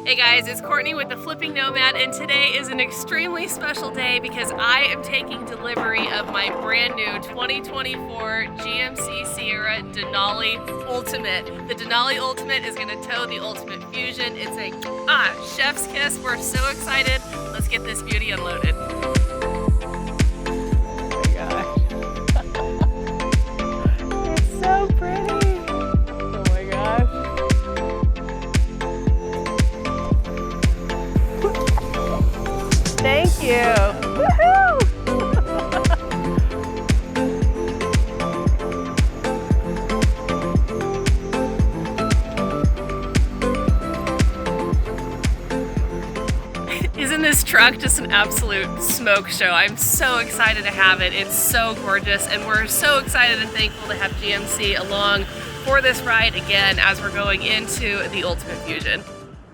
Hey guys, it's Courtney with the Flipping Nomad, and today is an extremely special day because I am taking delivery of my brand new 2024 GMC Sierra Denali Ultimate. The Denali Ultimate is going to tow the Ultimate Fuzion. It's a chef's kiss. We're so excited. Let's get this beauty unloaded. Oh my gosh. It's so pretty. Oh my gosh. Thank you. Woohoo! Isn't this truck just an absolute smoke show? I'm so excited to have it. It's so gorgeous, and we're so excited and thankful to have GMC along for this ride again as we're going into the Ultimate Fuzion.